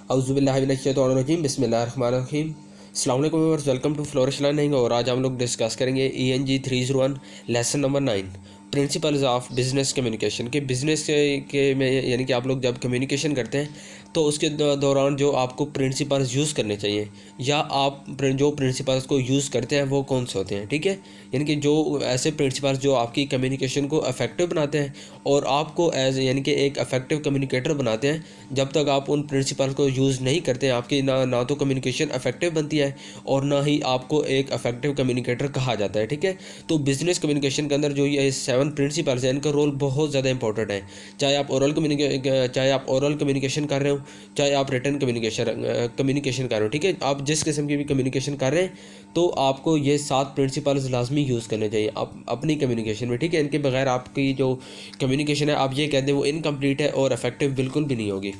औज़ुबिल्लाहिमिनश्शैतानिर्रजीम बिस्मिल्लाहिर्रहमानिर्रहीम। अस्सलाम वालेकुम viewers, welcome to Flourish Learning. और आज हम लोग डिस्कस करेंगे ENG 301 lesson number 9 principles of business communication के बिज़नेस के में, यानी कि आप लोग जब कम्युनिकेशन करते हैं तो उसके दौरान जो आपको प्रिंसिपल्स यूज़ करने चाहिए या आप जो प्रिंसिपल्स को यूज़ करते हैं वो कौन से होते हैं। ठीक है, यानी कि जो ऐसे प्रिंसिपल्स जो आपकी कम्युनिकेशन को इफेक्टिव बनाते हैं और आपको एज यानी कि एक इफेक्टिव कम्युनिकेटर बनाते हैं। जब तक आप उन प्रिंसिपल को यूज़ नहीं करते हैं आपकी ना तो कम्युनिकेशन इफेक्टिव बनती है और ना ही आपको एक इफेक्टिव कम्युनिकेटर कहा जाता है। ठीक है, तो बिज़नेस कम्युनिकेशन के अंदर जो ये 7 प्रिंसिपल्स हैं इनका रोल बहुत ज़्यादा इंपॉर्टेंट है। चाहे आप ओरल कम्युनिकेशन कर रहे हो, चाहे आप रिटन कम्युनिकेशन कर रहे हो। ठीक है, आप जिस किस्म की भी कम्युनिकेशन कर रहे हैं तो आपको ये 7 प्रिंसिपल्स लाजमी यूज़ करने चाहिए आप अपनी कम्युनिकेशन में। ठीक है, इनके बगैर आपकी जो कम्युनिकेशन है आप ये कहते हैं वो इनकम्प्लीट है और इफेक्टिव बिल्कुल भी नहीं होगी।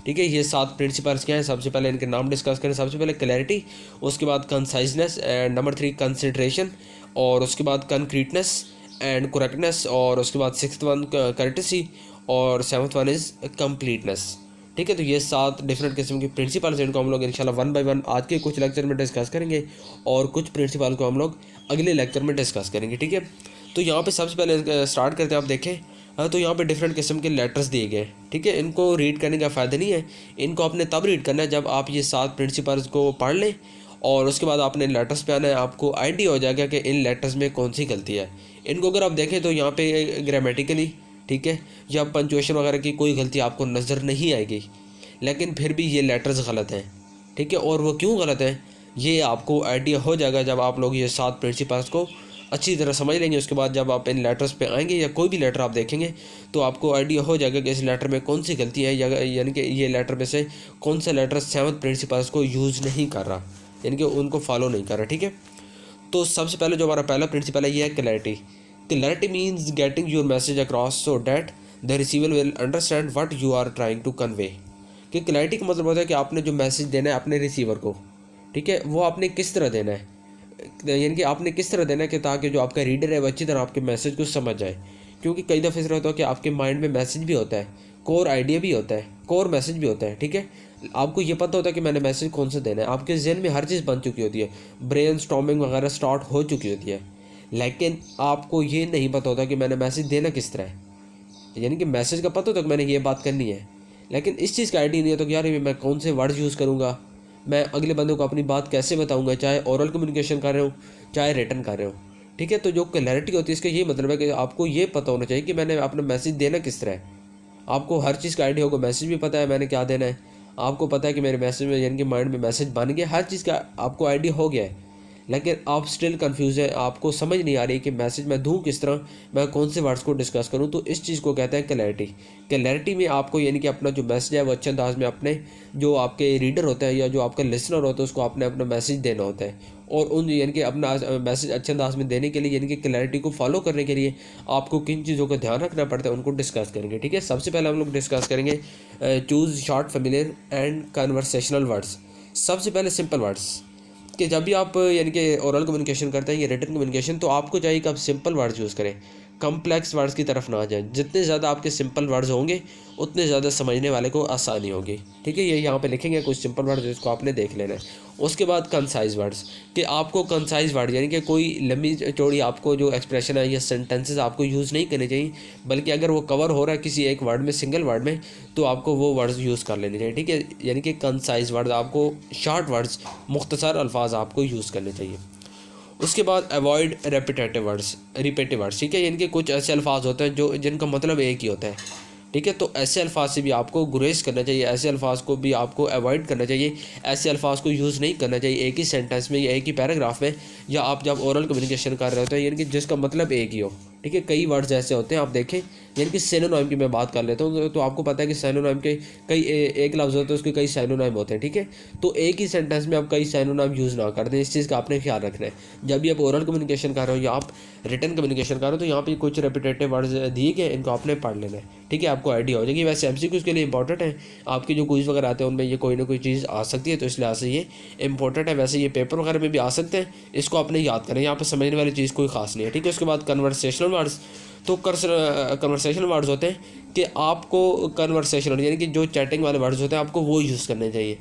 ठीक है, ये 7 प्रिंसिपल्स क्या हैं, सबसे पहले इनके नाम डिस्कस करें। सबसे पहले क्लैरिटी, उसके बाद कंसाइजनेस, एंड नंबर 3 कंसिडरेशन, और उसके बाद कंक्रीटनेस एंड करेक्टनेस, और उसके बाद 6th वन कर्टेसी, और 7th वन इज़ कंप्लीटनेस। ठीक है, तो ये 7 डिफरेंट किस्म के प्रिंसिपल्स हैं, इनको हम लोग इंशाल्लाह 1 बाय 1 आज के कुछ लेक्चर में डिस्कस करेंगे और कुछ प्रिंसिपल को हम लोग अगले लेक्चर में डिस्कस करेंगे। ठीक है, तो यहाँ पे सबसे पहले स्टार्ट करते हैं। आप देखें तो यहाँ पे डिफरेंट किस्म के लेटर्स दिए गए। ठीक है, इनको रीड करने का फ़ायदा नहीं है, इनको आपने तब रीड करना है जब आप ये 7 प्रिंसिपल्स को पढ़ लें और उसके बाद आपने लेटर्स पे आना है। आपको आइडिया हो जाएगा कि इन लेटर्स में कौन सी गलती है। इनको अगर आप देखें तो यहाँ पे ग्रामेटिकली, ठीक है, या पंचुएशन वगैरह की कोई गलती आपको नज़र नहीं आएगी, लेकिन फिर भी ये लेटर्स गलत हैं। ठीक है, और वो क्यों गलत हैं ये आपको आइडिया हो जाएगा जब आप लोग ये 7 प्रिंसिपल्स को अच्छी तरह समझ लेंगे। उसके बाद जब आप इन लेटर्स पे आएंगे या कोई भी लेटर आप देखेंगे तो आपको आइडिया हो जाएगा कि इस लेटर में कौन सी गलती है, यानी कि ये लेटर में से कौन सा लेटर 7 प्रिंसिपल्स को यूज़ नहीं कर रहा, यानी कि उनको फॉलो नहीं कर रहा। ठीक है, तो सबसे पहले जो हमारा पहला प्रिंसिपल है ये है clarity. Clarity means getting your message across so that the receiver will understand what you are trying to convey. कि क्लैरिटी का मतलब होता है कि आपने जो मैसेज देना है अपने रिसीवर को, ठीक है, वो आपने किस तरह देना है, यानी कि आपने किस तरह देना है कि ताकि जो आपका रीडर है वो अच्छी तरह आपके मैसेज को समझ जाए। क्योंकि कई दफ़े ऐसा होता है कि आपके माइंड में मैसेज भी होता है, कोर आइडिया भी होता है, कोर मैसेज भी होता है। ठीक है, आपको ये पता होता है कि मैंने मैसेज कौन सा देना है, आपके जहन में हर चीज़ बन चुकी होती है, ब्रेन स्टॉर्मिंग वगैरह स्टार्ट हो चुकी होती है, लेकिन आपको ये नहीं पता होता कि मैंने मैसेज देना किस तरह है। यानी कि मैसेज का पता होता है कि मैंने ये बात करनी है, लेकिन इस चीज़ का आइडिया नहीं है तो कि यार मैं कौन से वर्ड यूज़ करूँगा, मैं अगले बंदे को अपनी बात कैसे बताऊंगा, चाहे ओरल कम्युनिकेशन कर रहे हो चाहे रिटन कर रहे हो। ठीक है, तो जो क्लैरिटी होती है इसका ये मतलब है कि आपको ये पता होना चाहिए कि मैंने अपना मैसेज देना किस तरह है। आपको हर चीज़ का आइडिया होगा, मैसेज भी पता है मैंने क्या देना है, आपको पता है कि मेरे मैसेज में यानी कि माइंड में मैसेज बन गया, हर चीज़ का आपको आइडिया हो गया है, लेकिन आप स्टिल कंफ्यूज है, आपको समझ नहीं आ रही कि मैसेज मैं दूँ किस तरह, मैं कौन से वर्ड्स को डिस्कस करूँ। तो इस चीज़ को कहते हैं क्लैरिटी। क्लैरिटी में आपको यानी कि अपना जो मैसेज है वो अच्छे अंदाज में अपने जो आपके रीडर होता है या जो आपका लिसनर होता है उसको आपने अपना मैसेज देना होता है। और उन यानी कि अपना मैसेज अच्छे अंदाज में देने के लिए यानी कि क्लैरिटी को फॉलो करने के लिए आपको किन चीज़ों का ध्यान रखना पड़ता है उनको डिस्कस करेंगे। ठीक है, सबसे पहले हम लोग डिस्कस करेंगे choose short familiar and conversational words. सबसे पहले सिंपल वर्ड्स, कि जब भी आप यानी कि ओरल कम्युनिकेशन करते हैं या रिटन कम्युनिकेशन तो आपको चाहिए कि आप सिंपल वर्ड्स यूज़ करें, कम्प्लेक्स वर्ड्स की तरफ ना जाएं। जितने ज़्यादा आपके सिंपल वर्ड्स होंगे उतने ज़्यादा समझने वाले को आसानी होगी। ठीक है, ये यहाँ पे लिखेंगे कुछ सिंपल वर्ड्स जिसको आपने देख लेना है। उसके बाद कंसाइज वर्ड्स, कि आपको कंसाइज वर्ड यानी कि कोई लंबी चौड़ी आपको जो एक्सप्रेशन है या सेंटेंसेस आपको यूज़ नहीं करने चाहिए, बल्कि अगर वो कवर हो रहा है किसी एक वर्ड में, सिंगल वर्ड में, तो आपको वो वर्ड्स यूज़ कर लेने चाहिए। ठीक है, यानी कि कंसाइज वर्ड्स, आपको शॉर्ट वर्ड्स, मुख्तसर अल्फाज आपको यूज़ करने चाहिए। उसके बाद अवॉइड रिपीटिव वर्ड्स। ठीक है, यानी कि कुछ ऐसे अल्फाज होते हैं जो जिनका मतलब एक ही होता है। ठीक है, तो ऐसे अल्फाज से भी आपको गुरेज करना चाहिए, ऐसे अल्फाज को भी आपको अवॉइड करना चाहिए, ऐसे अल्फाज को यूज़ नहीं करना चाहिए एक ही सेंटेंस में या एक ही पैराग्राफ में, या आप जब ओरल कम्युनिकेशन कर रहे होते हैं यानी कि जिसका मतलब एक ही हो। ठीक है, कई वर्ड्स ऐसे होते हैं आप देखें, यानी कि सिनोनिम की मैं बात कर लेता हूँ तो आपको पता है कि सिनोनिम के कई एक लफ्ज़ होते हैं उसके कई सिनोनिम होते हैं। ठीक है, तो एक ही सेंटेंस में आप कई सिनोनिम यूज़ ना कर दें, इस चीज़ का आपने ख्याल रखना है जब भी आप ओरल कम्युनिकेशन कर रहे हो या आप रिटन कम्युनिकेशन कर रहे हो। तो यहाँ पे कुछ रेपिटेटिव वर्ड्स दिए गए, इनको आपने पढ़ लेना है। ठीक है, आपको आइडिया हो जाएगी। वैसे MCQ के लिए इंपॉर्टेंट है, आपके जो क्विज़ वगैरह आते हैं उनमें ये कोई ना कोई चीज़ आ सकती है, तो इस लिहाज से ये इंपॉर्टेंट है। वैसे ये पेपर वगैरह में भी आ सकते हैं, इसको आपने याद करें, यहाँ पर समझने वाली चीज़ कोई खास नहीं है। ठीक है, उसके बाद कन्वर्सेशनल वर्ड्स, तो कन्वर्सेशनल वर्ड्स होते हैं कि आपको कन्वर्सेशनल यानी कि जो चैटिंग वाले वर्ड्स होते हैं आपको वो यूज़ करने चाहिए,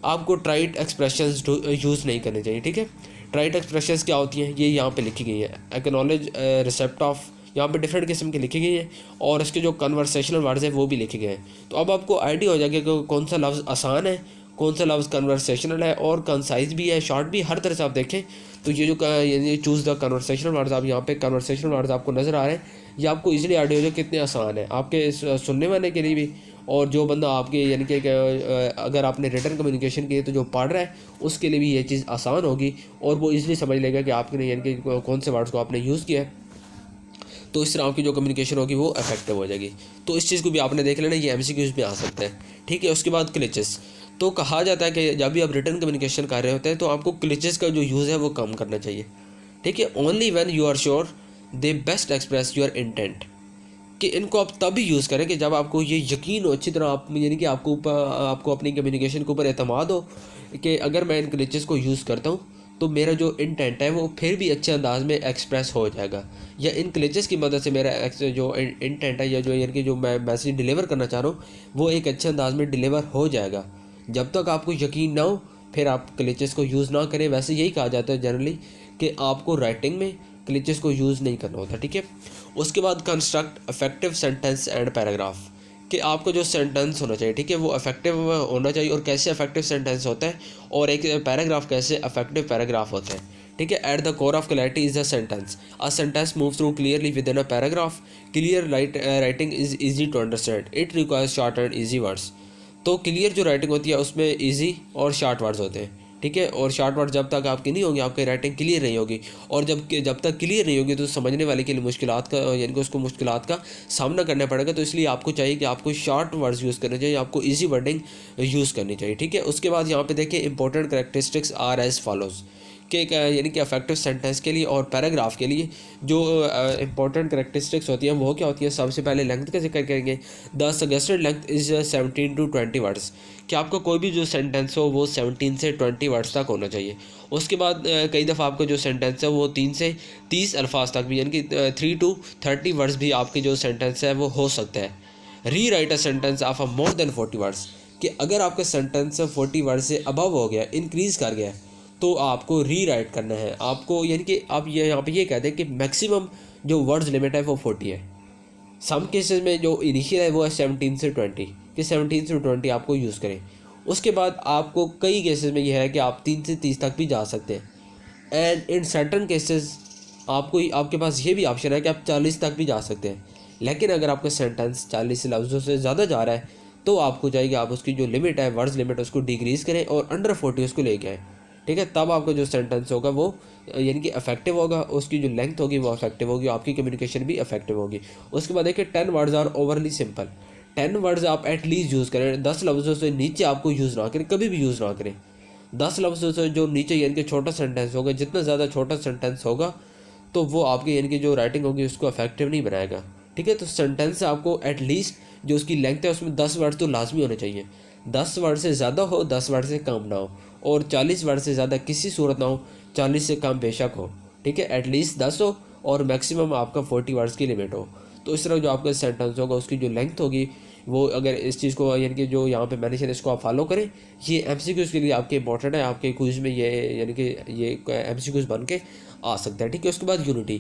आपको ट्राइट एक्सप्रेशंस यूज़ नहीं करने चाहिए, ठीक है। ट्राइट एक्सप्रेशंस क्या होती हैं, ये यहाँ पे लिखी गई है, एक्नॉलेज, रिसेप्ट ऑफ, यहाँ पे डिफरेंट किस्म की लिखी गई है, और इसके जो कन्वर्सेशनल वर्ड्स हैं वो भी लिखे गए हैं। तो अब आपको आइडिया हो जाएगा कि कौन सा लफ्ज़ आसान है, कौन सा लफ्ज़ कन्वर्सेशनल है, और कंसाइज भी है, शॉर्ट भी, हर तरह से आप देखें। तो ये जो ये चूज़ द कन्वर्सेशनल वर्ड्स, आप यहाँ पे कन्वर्सेशनल वर्ड्स आपको नज़र आ रहे हैं, ये आपको इजीली आइडिया हो जाए कितने आसान है आपके सुनने वाले के लिए भी, और जो बंदा आपके यानी कि अगर आपने रिटर्न कम्युनिकेशन की है तो जो पढ़ रहा है उसके लिए भी ये चीज़ आसान होगी, और वो इजीली समझ लेगा कि आपने यानी कि कौन से वर्ड्स को आपने यूज़ किया है। तो इस तरह आपकी जो कम्युनिकेशन होगी वो इफेक्टिव हो जाएगी। तो इस चीज़ को भी आपने देख लेना, ये MCQs में आ सकता है, ठीक है। उसके बाद क्लिचेस, तो कहा जाता है कि जब भी आप रिटर्न कम्युनिकेशन कर रहे होते हैं तो आपको क्लिचेस का जो यूज़ है वो कम करना चाहिए, ठीक है। Only when you are sure they best express your intent, कि इनको आप तभी यूज़ करें कि जब आपको ये यकीन हो अच्छी तरह, आप यानी कि आपको अपनी कम्युनिकेशन के ऊपर एतमाद हो कि अगर मैं इन ग्लिचेस को यूज़ करता हूँ तो मेरा जो इंटेंट है वो फिर भी अच्छे अंदाज में एक्सप्रेस हो जाएगा, या इन ग्लिचेस की मदद से मेरा जो इंटेंट है या जो यानी कि जो मैं मैसेज डिलीवर करना चाह रहा हूँ वो एक अच्छे अंदाज में डिलीवर हो जाएगा। जब तक आपको यकीन ना हो फिर आप ग्लिचेस को यूज़ ना करें। वैसे यही कहा जाता है जनरली कि आपको राइटिंग में ग्लिचेस को यूज़ नहीं करना होता, ठीक है। उसके बाद construct effective sentence and paragraph, कि आपको जो सेंटेंस होना चाहिए, ठीक है, वो इफेक्टिव होना चाहिए, और कैसे इफेक्टिव सेंटेंस होता है, और एक पैराग्राफ कैसे इफेक्टिव पैराग्राफ होता है, ठीक है। At the core of clarity is a sentence, a sentence move through clearly within a paragraph, clear writing is easy to understand, it requires short and easy words. तो clear जो writing होती है उसमें easy और short words होते हैं, ठीक है। और शॉर्ट वर्ड जब तक आपकी नहीं होंगी आपकी राइटिंग क्लियर नहीं होगी, और जब तक क्लियर नहीं होगी तो समझने वाले के लिए मुश्किलात का यानी कि उसको मुश्किलात का सामना करना पड़ेगा। तो इसलिए आपको चाहिए कि आपको शॉर्ट वर्ड्स यूज़ करने चाहिए, आपको इजी वर्डिंग यूज़ करनी चाहिए, ठीक है। उसके बाद यहाँ पे देखिए important characteristics are as follows, कि यानी कि अफेक्टिव सेंटेंस के लिए और पैराग्राफ के लिए जो इंपॉर्टेंट करैक्टरिस्टिक्स होती हैं वो क्या होती है। सबसे पहले लेंथ का जिक्र करेंगे। The suggested length is 17 to 20 words, कि आपका कोई भी जो सेंटेंस हो वो 17 से 20 वर्ड्स तक होना चाहिए। उसके बाद कई दफ़ा आपका जो सेंटेंस है वो 3 से 30 अल्फाज तक भी, यानी कि 3 to 30 वर्ड्स भी आपके जो सेंटेंस है वो हो सकता है। री right a sentence of a more than 40 words, कि अगर आपका सेंटेंस 40 वर्ड से अबव हो गया, इंक्रीज़ कर गया, तो आपको री राइट करना है आपको, यानी कि आप ये यहाँ पे ये कहते हैं कि मैक्सिमम जो वर्ड्स लिमिट है वो 40 है। सम केसेस में जो इनिशियल है वो है 17 से 20, कि 17 से 20 आपको यूज़ करें। उसके बाद आपको कई केसेस में यह है कि आप 3 से 30 तक भी जा सकते हैं, एंड इन सर्टन केसेस आपके पास ये भी ऑप्शन है कि आप 40 तक भी जा सकते हैं। लेकिन अगर आपका सेंटेंस 40 लफ्ज़ों से ज़्यादा जा रहा है तो आपको चाहिए आप उसकी जो लिमिट है वर्ड्स लिमिट उसको डिक्रीज़ करें और अंडर 40 उसको लेके आएँ, ठीक है। तब आपका जो सेंटेंस होगा वो यानी कि इफेक्टिव होगा, उसकी जो लेंथ होगी वो इफेक्टिव होगी, आपकी कम्युनिकेशन भी इफेक्टिव होगी। उसके बाद देखिए 10 words are overly simple, 10 words आप एटलीस्ट यूज़ करें, 10 लफ्ज़ों से नीचे आपको यूज़ ना करें, कभी भी यूज़ ना करें। 10 लफ्ज़ों से जो नीचे यानी कि छोटा सेंटेंस होगा, जितना ज़्यादा छोटा सेंटेंस होगा तो वो आपकी यानी कि जो राइटिंग होगी उसको इफेक्टिव नहीं बनाएगा, ठीक है। तो सेंटेंस आपको एटलीस्ट जो उसकी लेंथ है उसमें 10 वर्ड तो लाजमी होने चाहिए। 10 वर्ड से ज़्यादा हो, 10 वर्ड से कम ना हो, और 40 वर्ड से ज़्यादा किसी सूरत ना हो, 40 से कम बेशक हो, ठीक है। एटलीस्ट 10 हो और मैक्सिमम आपका 40 वर्ड्स की लिमिट हो। तो इस तरह जो आपका सेंटेंस होगा उसकी जो लेंथ होगी वो, अगर इस चीज़ को यानी कि जो यहाँ पे मैंने इसको आप फॉलो करें, ये MCQs के लिए आपके इंपॉर्टेंट है, आपके क्विज में ये यानी कि ये MCQs बन के आ सकता है, ठीक है। उसके बाद यूनिटी,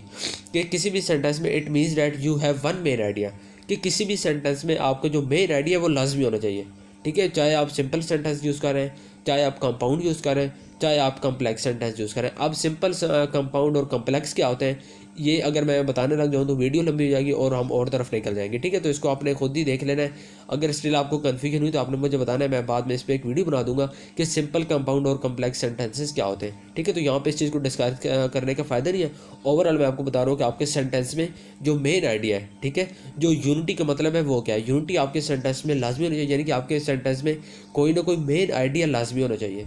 कि किसी भी सेंटेंस में it means that you have one main idea, कि किसी भी सेंटेंस में आपका जो मेन आइडिया है वो लाजमी होना चाहिए, ठीक है। चाहे आप सिंपल सेंटेंस यूज़ कर रहे हैं, चाहे आप कंपाउंड यूज़ कर रहे हैं, चाहे आप कम्प्लेक्स सेंटेंस यूज़ करें। अब सिंपल कंपाउंड और कम्प्लेक्स क्या होते हैं ये अगर मैं बताने लग जाऊँ तो वीडियो लंबी हो जाएगी और हम और तरफ निकल जाएंगे, ठीक है। तो इसको आपने खुद ही देख लेना है। अगर स्टिल आपको कन्फ्यूजन हुई तो आपने मुझे बताना है, मैं बाद में इस पर एक वीडियो बना दूंगा कि सिंपल कंपाउंड और कम्प्लेक्स सेंटेंसेस क्या होते हैं, ठीक है। तो यहाँ पे इस चीज़ को डिस्कस करने का फ़ायदा नहीं है। ओवरऑल मैं आपको बता रहा हूँ कि आपके सेंटेंस में जो मेन आइडिया है, ठीक है, जो यूनिटी का मतलब है वो क्या है। यूनिटी आपके सेंटेंस में लाजमी होनी चाहिए, यानी कि आपके सेंटेंस में कोई ना कोई मेन आइडिया लाजमी होना चाहिए,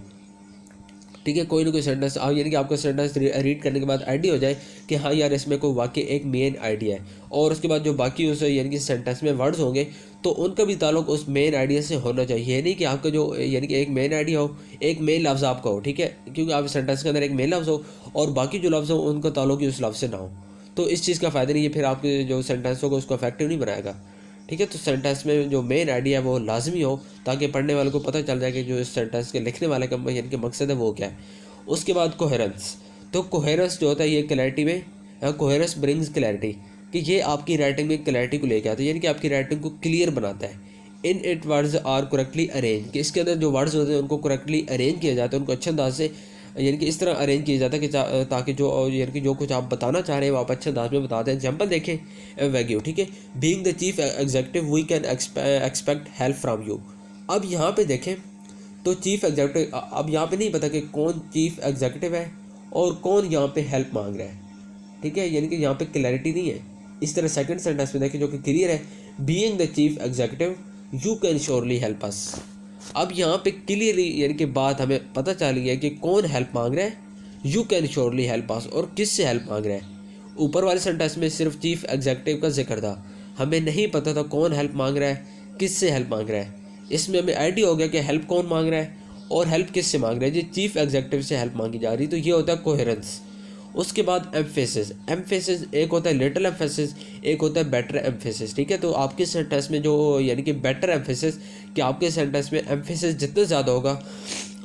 ठीक है। कोई ना कोई सेंटेंस यानी कि आपका सेंटेंस रीड करने के बाद आइडिया हो जाए कि हाँ यार इसमें कोई वाकई एक मेन आइडिया है, और उसके बाद जो बाकी उस यानी कि सेंटेंस में वर्ड्स होंगे तो उनका भी ताल्लुक उस मेन आइडिया से होना चाहिए। ये नहीं कि आपका जो यानी कि एक मेन आइडिया हो, एक मेन लफ्ज़ आपका हो, ठीक है, क्योंकि आप सेंटेंस के अंदर एक मेन लफ्ज़ हो और बाकी जो लफ्ज़ हो उनका ताल्लुक ही उस लफ्ज़ से ना हो। तो इस चीज़ का फ़ायदा नहीं है, फिर आपके जो सेंटेंस होगा उसको इफेक्टिव नहीं बनाएगा। ठीक है, तो सेंटेंस में जो मेन आइडिया है वो लाजमी हो, ताकि पढ़ने वाले को पता चल जाए कि जो इस सेंटेंस के लिखने वाले का यानी कि मकसद है वो क्या है। उसके बाद कोहेरेंस, तो कोहेरेंस जो होता है ये क्लैरिटी में, कोहेरेंस ब्रिंग्स क्लैरिटी, कि ये आपकी राइटिंग में क्लैरिटी को लेके आता है, यानी कि आपकी राइटिंग को क्लियर बनाता है। In it words are correctly arrange, कि इसके अंदर जो वर्ड्स होते हैं उनको करेक्टली अरेंज किया जाता है, उनको अच्छे अंदाज से यानी कि इस तरह अरेंज किया जाता है कि ताकि जो यानी कि जो कुछ आप बताना चाह रहे हैं वो आप अच्छे अंदाज में बता दें। एग्जाम्पल देखें वैग्यू, ठीक है, being the chief executive we can expect help from you. अब यहाँ पे देखें तो चीफ एग्जीक्यूटिव, अब यहाँ पे नहीं पता कि कौन चीफ एग्जीक्यूटिव है और कौन यहाँ पे हेल्प मांग रहा है। ठीक है, यानी कि यहाँ पे क्लैरिटी नहीं है। इस तरह सेकंड सेंटेंस में देखें जो कि क्लियर है, being the chief executive you can surely help us. अब यहाँ पे क्लियरली यानी कि बात हमें पता चली है कि कौन हेल्प मांग रहा है, you can surely help us, और किस से हेल्प मांग रहा है। ऊपर वाले सेंटेंस में सिर्फ चीफ एग्जीक्यूटिव का जिक्र था, हमें नहीं पता था कौन हेल्प मांग रहा है, किस से हेल्प मांग रहा है। इसमें हमें आइडिया हो गया कि हेल्प कौन मांग रहा है और हेल्प किस से मांग रहा है, जी चीफ एग्जीक्यूटिव से हेल्प मांगी जा रही, तो ये होता है कोहेरेंस। उसके बाद एम्फेसिस, एम्फेसिस एक होता है लिटिल एम्फेसिस, एक होता है बेटर एम्फेसिस। ठीक है, तो आपके सेंटेंस में जो यानी कि बेटर एम्फेसिस, कि आपके सेंटेंस में एम्फेसिस जितना ज़्यादा होगा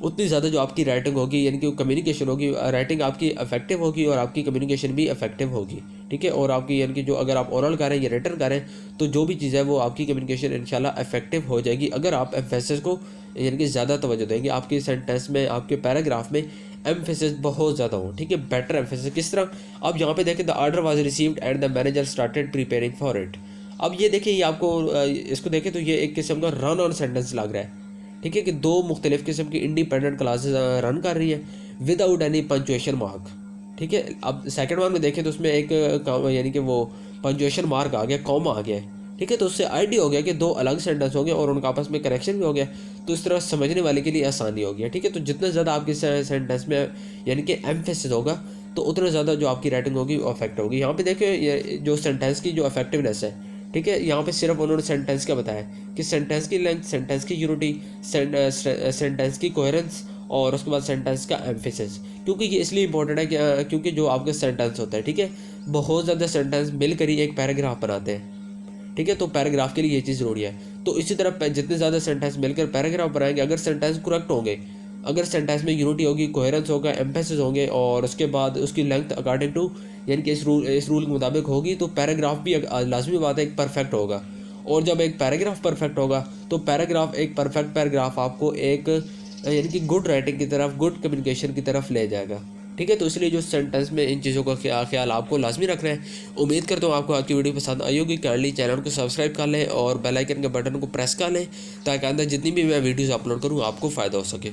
उतनी ज़्यादा जो आपकी राइटिंग होगी यानी कि कम्युनिकेशन होगी, राइटिंग आपकी इफेक्टिव होगी और आपकी कम्युनिकेशन भी इफेक्टिव होगी। ठीक है, और आपकी यानी कि जो अगर आप ओरल कर रहे हैं या रिटन कर रहे हैं तो जो भी चीज़ है वो आपकी कम्युनिकेशन इंशाल्लाह इफेक्टिव हो जाएगी, अगर आप एम्फेसिस को यानी कि ज़्यादा तवज्जो देंगे। आपके सेंटेंस में, आपके पैराग्राफ में एम्फेसिस बहुत ज़्यादा हो। ठीक है, बेटर एम्फेसिस किस तरह, अब यहाँ पे देखें the order was received and the manager started preparing for it. अब ये देखिए, ये आपको इसको देखें तो ये एक किस्म का रन ऑन सेंटेंस लग रहा है। ठीक है, कि दो मुख्तलिफ किस्म की इंडिपेंडेंट क्लासेस रन कर रही है विदाउट एनी पंचुएशन मार्क। ठीक है, अब सेकंड वन में देखें तो उसमें एक यानी कि वो पंचुएशन मार्क आ गया, कॉमा आ गया है। ठीक है, तो उससे आइडिया हो गया कि दो अलग सेंटेंस हो गए और उनका आपस में करेक्शन भी हो गया, तो इस तरह समझने वाले के लिए आसानी हो गया। ठीक है, तो जितना ज़्यादा आपके सेंटेंस में यानी कि एम्फेसिस होगा तो उतना ज़्यादा जो आपकी राइटिंग होगी वो अफेक्ट होगी। यहाँ पे देखिए जो सेंटेंस की जो इफेक्टिवनेस है, ठीक है, यहाँ पे सिर्फ उन्होंने सेंटेंस का बताया कि सेंटेंस की लेंथ, सेंटेंस की यूनिटी, सेंटेंस की कोहेरेंस और उसके बाद सेंटेंस का एम्फेसिस। क्योंकि ये इसलिए इंपॉर्टेंट है कि क्योंकि जो आपका सेंटेंस होता है, ठीक है, बहुत ज़्यादा सेंटेंस मिलकर ही एक पैराग्राफ बनाते हैं। ठीक है, तो पैराग्राफ के लिए ये चीज़ ज़रूरी है। तो इसी तरह जितने ज़्यादा सेंटेंस मिलकर पैराग्राफ बनाएंगे, अगर सेंटेंस करेक्ट होंगे, अगर सेंटेंस में यूनिटी होगी, कोहेरेंस होगा, एम्फेसिस होंगे और उसके बाद उसकी लेंथ अकॉर्डिंग टू यानी कि इस रूल के मुताबिक होगी, तो पैराग्राफ भी लाजमी बात है एक परफेक्ट होगा। और जब एक पैराग्राफ परफेक्ट होगा तो पैराग्राफ, एक परफेक्ट पैराग्राफ आपको एक यानी कि गुड राइटिंग की तरफ, गुड कम्युनिकेशन की तरफ ले जाएगा। ठीक है, तो इसलिए जो सेंटेंस में इन चीज़ों का ख्याल आपको लाजमी रखना है। उम्मीद करता हूँ आपको आज की वीडियो पसंद आई होगी। काइंडली चैनल को सब्सक्राइब कर लें और बेल आइकन के बटन को प्रेस कर लें ताकि अंदर जितनी भी मैं वीडियोस अपलोड करूँ आपको फ़ायदा हो सके।